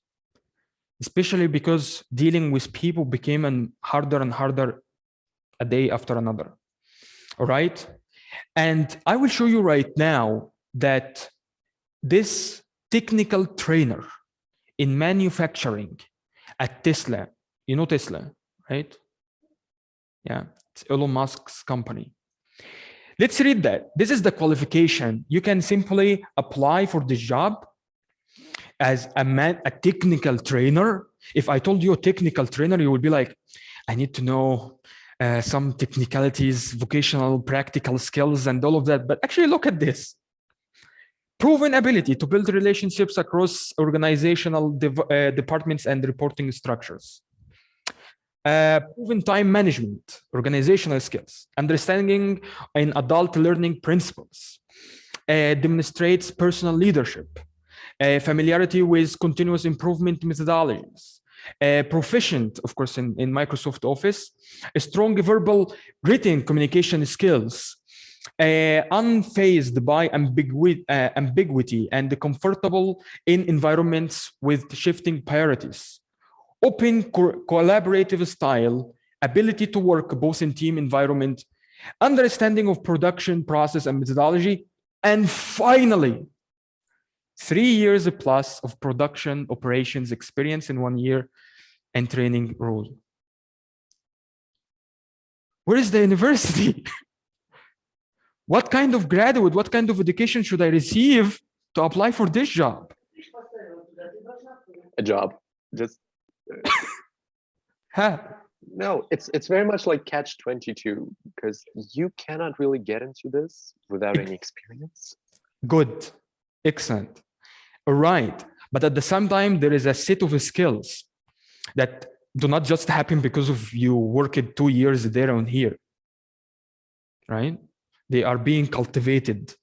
especially because dealing with people became harder and harder a day after another. All right. And I will show you right now that this technical trainer in manufacturing at Tesla, you know Tesla, right? Yeah, it's Elon Musk's company. Let's read that. This is the qualification. You can simply apply for this job as a technical trainer. If I told you a technical trainer, you would be like, I need to know some technicalities, vocational, practical skills, and all of that. But actually, look at this. Proven ability to build relationships across organizational departments and reporting structures. Proven time management, organizational skills, understanding in adult learning principles, demonstrates personal leadership, familiarity with continuous improvement methodologies, proficient, of course, in Microsoft Office, a strong verbal written communication skills, unfazed by ambiguity and comfortable in environments with shifting priorities, open collaborative style, ability to work both in team environment, understanding of production process and methodology, and finally, 3 years plus of production operations experience in 1 year and training role. Where is the university? What kind of graduate, what kind of education should I receive to apply for this job? A job. Just Huh? no, it's very much like catch-22, because you cannot really get into this without any experience. Good. Excellent. All right. But at the same time, there is a set of skills that do not just happen because of you worked 2 years there and here. Right? They are being cultivated.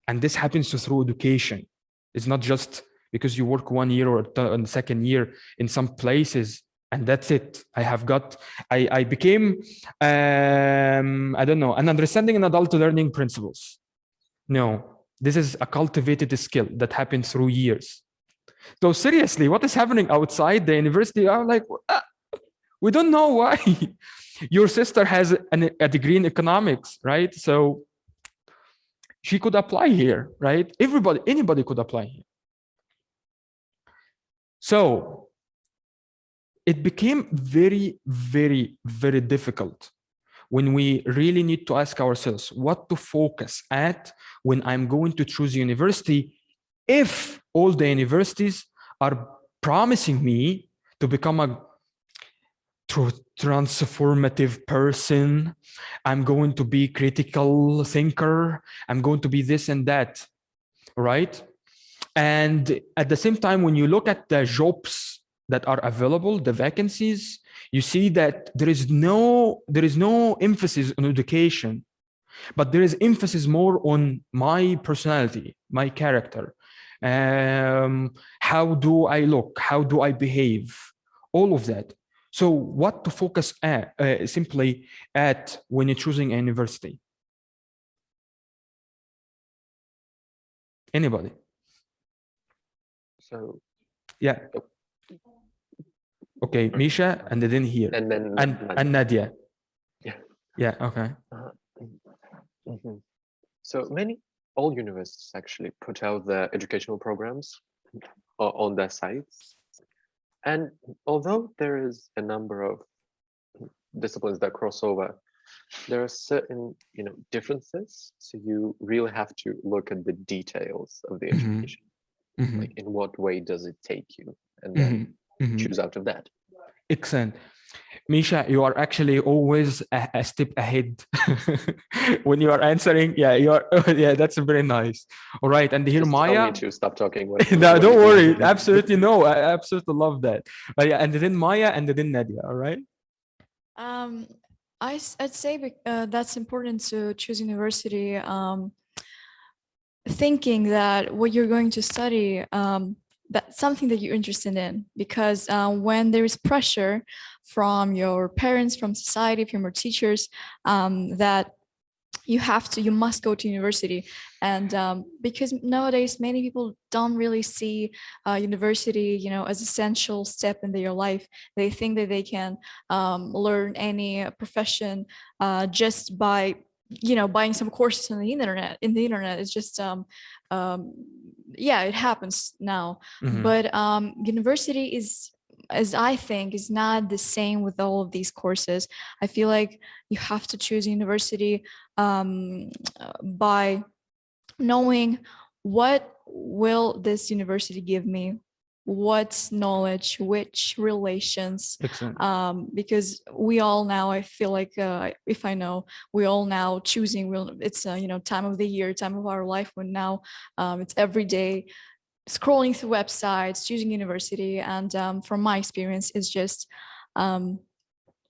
And this happens through education. It's not just because you work 1 year or in the second year in some places and that's it. I became, I don't know, an understanding and adult learning principles. No, this is a cultivated skill that happens through years. So seriously, what is happening outside the university? I'm like, we don't know why. Your sister has a degree in economics, right? So she could apply here, right? Anybody could apply here. So it became very, very, very difficult when we really need to ask ourselves what to focus at when I'm going to choose university, if all the universities are promising me to become a transformative person, I'm going to be critical thinker, I'm going to be this and that, right? And at the same time, when you look at the jobs that are available, the vacancies, you see that there is no emphasis on education, but there is emphasis more on my personality, my character. How do I look? How do I behave? All of that. So what to focus at, simply at when you're choosing a university? Anybody? So yeah. Okay, Misha, and then here, and then and Nadia. Yeah. Yeah. Okay. So all universities actually put out their educational programs on their sites, and although there is a number of disciplines that cross over, there are certain differences. So you really have to look at the details of the education, like in what way does it take you, and then choose out of that. Excellent. Misha, you are actually always a step ahead when you are answering. Yeah, you are. Yeah, that's very nice. All right, and here Just Maya. Tell me to stop talking. No, don't worry. Absolutely no. I absolutely love that. But yeah, and then Maya, and then Nadia. All right. I'd say that's important to choose university. Thinking that what you're going to study, that's something that you're interested in, because when there is pressure from your parents, from society, from your teachers, that you must go to university. And because nowadays many people don't really see university, as essential step in their life. They think that they can learn any profession just by buying some courses on the internet. It's just yeah, it happens now. But university is, as I think, is not the same with all of these courses. I feel like you have to choose university by knowing what will this university give me, what knowledge, which relations. Because we all now, I feel like if I know, we all now choosing, it's time of the year, time of our life, when now it's every day scrolling through websites, choosing university. And from my experience, it's just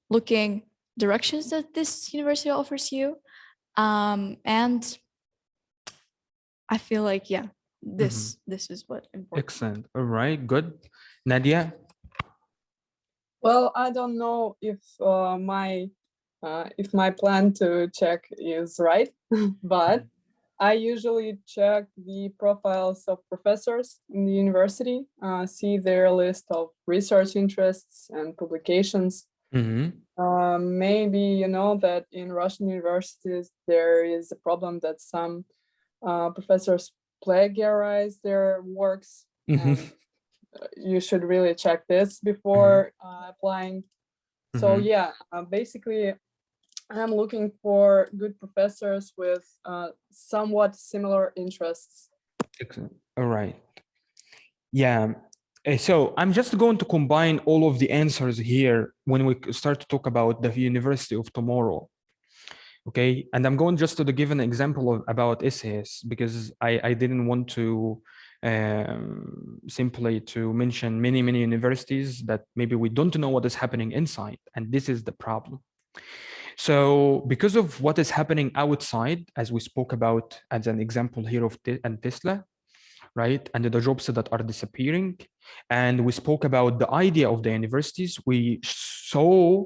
looking directions that this university offers you. And I feel like, yeah, this is what important. Excellent. All right, good. Nadia? Well, I don't know if my plan to check is right, but I usually check the profiles of professors in the university, see their list of research interests and publications. Maybe you know that in Russian universities there is a problem that some professors plagiarize their works, and you should really check this before applying. So yeah, basically I'm looking for good professors with somewhat similar interests. Excellent. All right. Yeah. So I'm just going to combine all of the answers here when we start to talk about the university of tomorrow. Okay. And I'm going just to give an example about SAS because I didn't want to simply to mention many universities that maybe we don't know what is happening inside. And this is the problem. So because of what is happening outside, as we spoke about as an example here of Tesla, right? And the jobs that are disappearing. And we spoke about the idea of the universities. We saw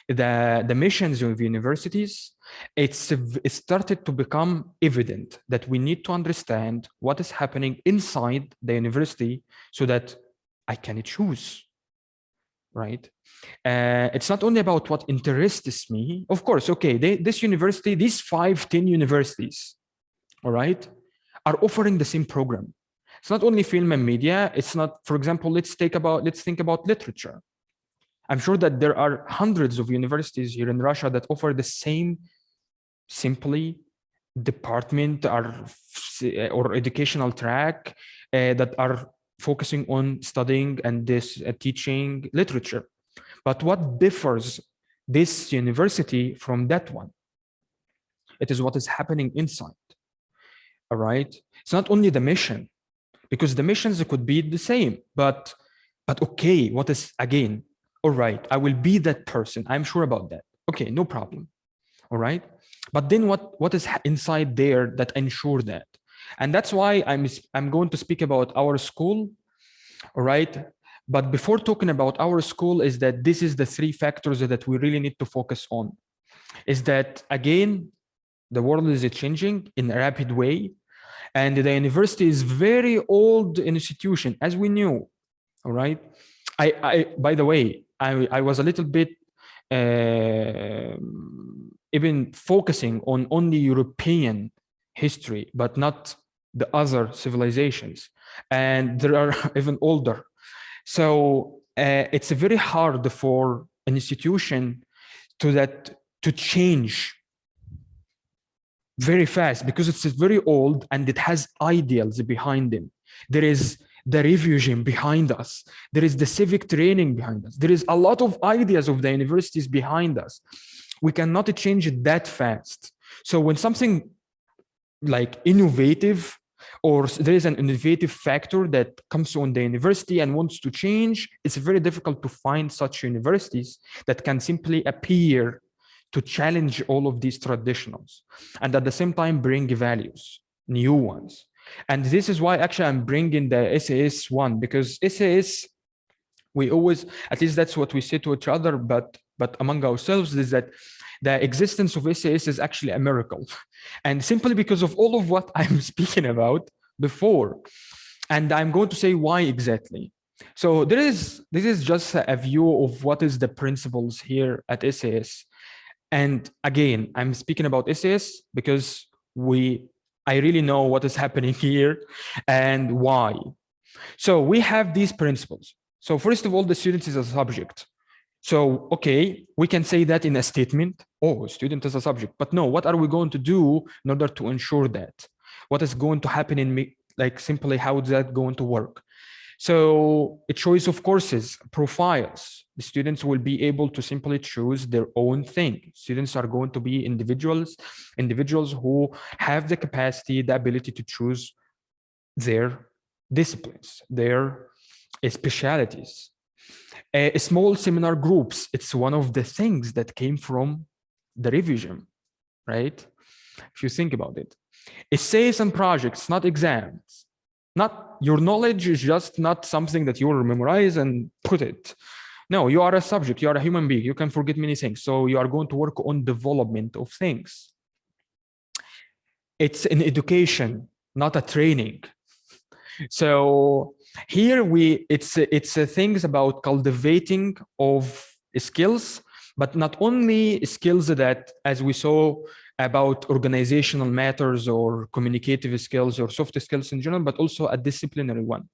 the missions of universities. It started to become evident that we need to understand what is happening inside the university so that I can choose, right? It's not only about what interests me. Of course, okay, this university, these 5-10 universities, all right, are offering the same program. It's not only film and media. It's not, for example, let's think about literature. I'm sure that there are hundreds of universities here in Russia that offer the same simply department or educational track that are focusing on studying and teaching literature. But what differs this university from that one? It is what is happening inside. All right. It's not only the mission, because the missions could be the same, but okay, what is again? All right, I will be that person. I'm sure about that. Okay, no problem. All right. But then what is inside there that ensure that? And that's why I'm going to speak about our school. All right. But before talking about our school, is that this is the 3 factors that we really need to focus on. Is that again, the world is changing in a rapid way. And the university is very old institution, as we knew. All right. By the way, I was a little bit even focusing on only European history, but not the other civilizations. And there are even older. So it's very hard for an institution to change very fast because it's very old and it has ideals behind them. There is the revision behind us. There is the civic training behind us. There is a lot of ideas of the universities behind us. We cannot change it that fast. So when something like innovative or there is an innovative factor that comes on the university and wants to change, it's very difficult to find such universities that can simply appear to challenge all of these traditionals and at the same time bring values, new ones. And this is why actually I'm bringing the SAS one, because SAS, we always, at least that's what we say to each other, but among ourselves, is that the existence of SAS is actually a miracle. And simply because of all of what I'm speaking about before. And I'm going to say why exactly. So this is just a view of what is the principles here at SAS. And again, I'm speaking about SAS because I really know what is happening here and why. So we have these principles. So first of all, the student is a subject. So, okay, we can say that in a statement, oh, student is a subject, but no, what are we going to do in order to ensure that? What is going to happen in me? Like simply, how is that going to work? So a choice of courses, profiles, the students will be able to simply choose their own thing. Students are going to be individuals who have the capacity, the ability to choose their disciplines, their specialities. Small seminar groups, it's one of the things that came from the revision, right? If you think about it. Essays and projects, not exams. Not your knowledge is just not something that you will memorize and put it. No, you are a subject, you are a human being, you can forget many things. So you are going to work on development of things. It's an education, not a training. So here it's things about cultivating of skills, but not only skills that, as we saw, about organizational matters or communicative skills or soft skills in general, but also a disciplinary one.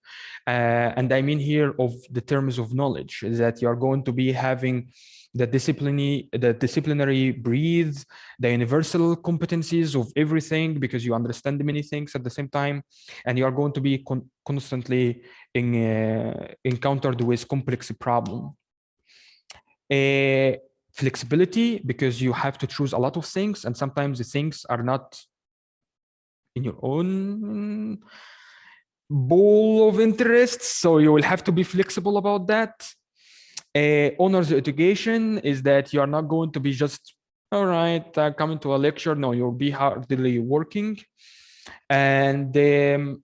And I mean here of the terms of knowledge is that you're going to be having the disciplinary breeds, the universal competencies of everything, because you understand many things at the same time, and you are going to be constantly encountered with complex problem. Flexibility, because you have to choose a lot of things, and sometimes the things are not in your own ball of interests, so you will have to be flexible about that. Honors education is that you are not going to be just, all right, coming to a lecture. No, you'll be hardly working. And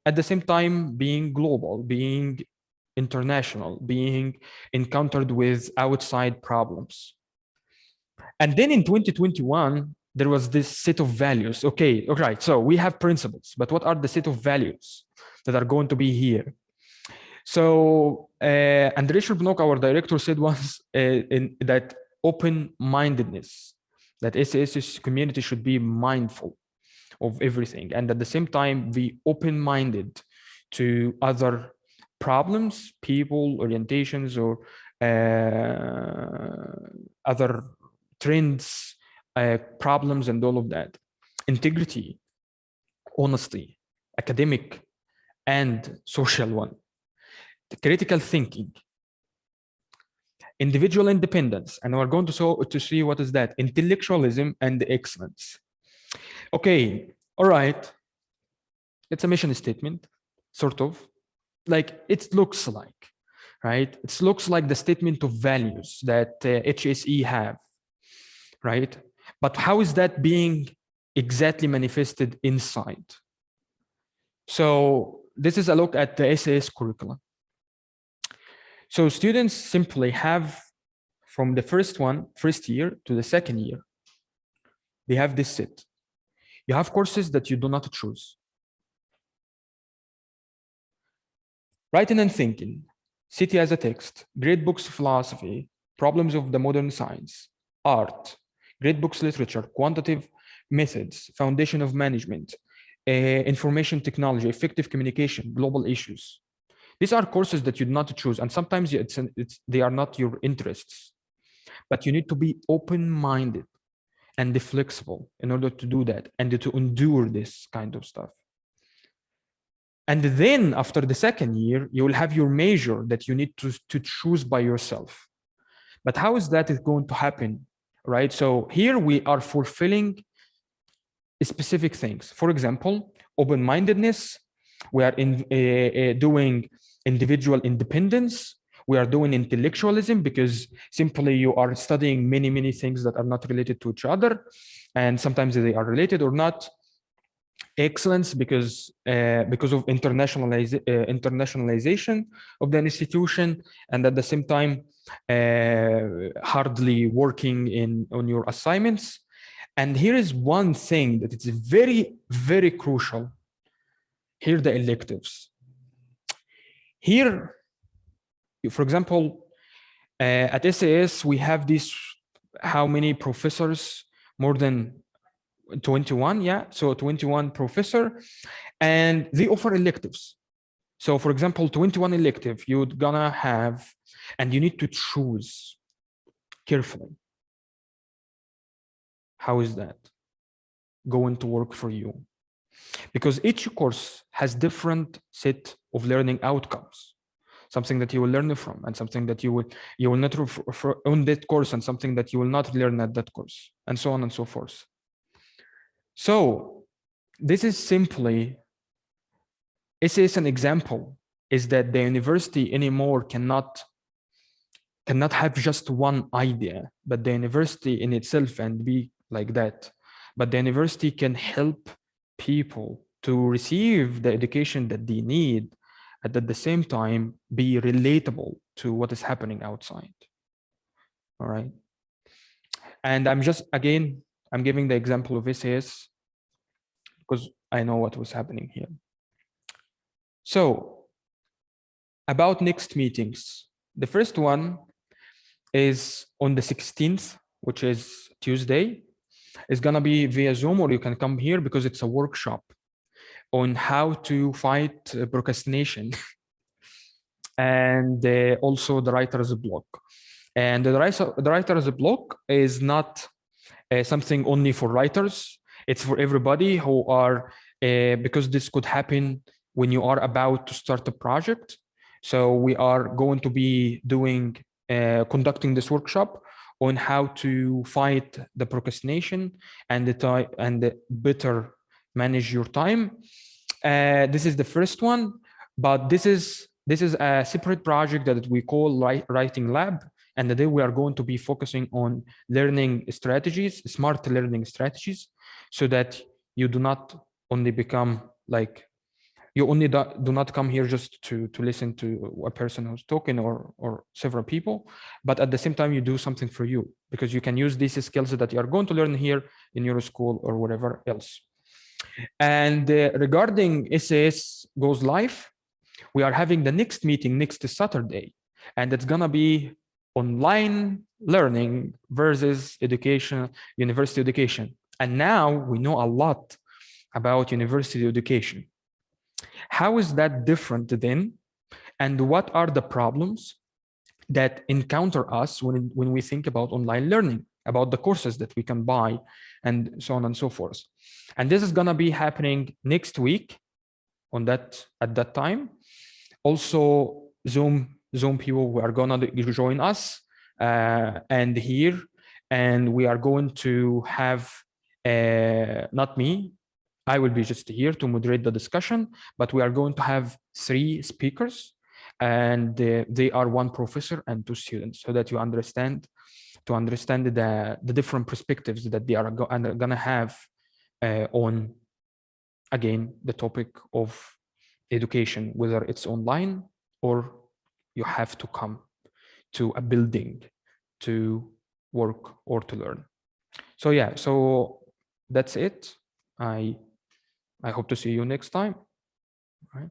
at the same time, being global, being international, being encountered with outside problems. And then in 2021, there was this set of values. Okay, all right, so we have principles, but what are the set of values that are going to be here? So Andrei Sherbnok, our director, said once that open-mindedness, that SAS community should be mindful of everything, and at the same time be open-minded to other problems, people, orientations, or other trends, problems, and all of that. Integrity, honesty, academic and social one. The critical thinking, individual independence, and we're going to see what is that, intellectualism and excellence. Okay, all right. It's a mission statement, sort of, like it looks like, right? It looks like the statement of values that HSE have, right? But how is that being exactly manifested inside? So this is a look at the SAS curriculum. So students simply have, from the first year to the second year, they have this set. You have courses that you do not choose. Writing and thinking, city as a text, great books philosophy, problems of the modern science, art, great books literature, quantitative methods, foundation of management, information technology, effective communication, global issues. These are courses that you do not choose, and sometimes they are not your interests, but you need to be open-minded and flexible in order to do that and to endure this kind of stuff. And then after the second year, you will have your major that you need to choose by yourself. But how is that going to happen, right? So here we are fulfilling specific things. For example, open-mindedness, we are doing individual independence. We are doing intellectualism because simply you are studying many things that are not related to each other, and sometimes they are related or not. Excellence because of internationalization of the institution, and at the same time hardly working on your assignments. And here is one thing that is very crucial. Here the electives. Here, for example, at SAS, we have this, how many professors? More than 21, yeah. So 21 professor, and they offer electives. So for example, 21 elective, you're gonna have, and you need to choose carefully. How is that going to work for you? Because each course has different set of learning outcomes, something that you will learn from, and something that you will not on that course, and something that you will not learn at that course, and so on and so forth. So this is simply, SAS an example is that the university anymore cannot have just one idea, but the university in itself and be like that. But the university can help people to receive the education that they need, and at the same time be relatable to what is happening outside. All right. And I'm giving the example of SAS because I know what was happening here. So about next meetings, the first one is on the 16th, which is Tuesday. It's gonna be via Zoom, or you can come here because it's a workshop on how to fight procrastination and also the writer's block. And the writer's block is not something only for writers. It's for everybody who are, because this could happen when you are about to start a project. So we are going to be conducting this workshop on how to fight the procrastination and better manage your time. This is the first one, but this is a separate project that we call Writing Lab. And today we are going to be focusing on learning strategies, smart learning strategies, so that you do not only become like, you only do not come here just to listen to a person who's talking or several people, but at the same time you do something for you, because you can use these skills that you are going to learn here in your school or whatever else. And regarding SAS Goes Live, we are having the next meeting next Saturday, and it's gonna be online learning versus education, university education. And now we know a lot about university education. How is that different then? And what are the problems that encounter us when we think about online learning, about the courses that we can buy, and so on and so forth? And this is gonna be happening next week at that time. Also, Zoom people who are gonna join us and here, and we are going to have not me, I will be just here to moderate the discussion, but we are going to have 3 speakers, and they are 1 professor and 2 students, so that you understand the different perspectives that they are gonna have on, again, the topic of education, whether it's online or you have to come to a building to work or to learn. So yeah, so that's it. I hope to see you next time. All right.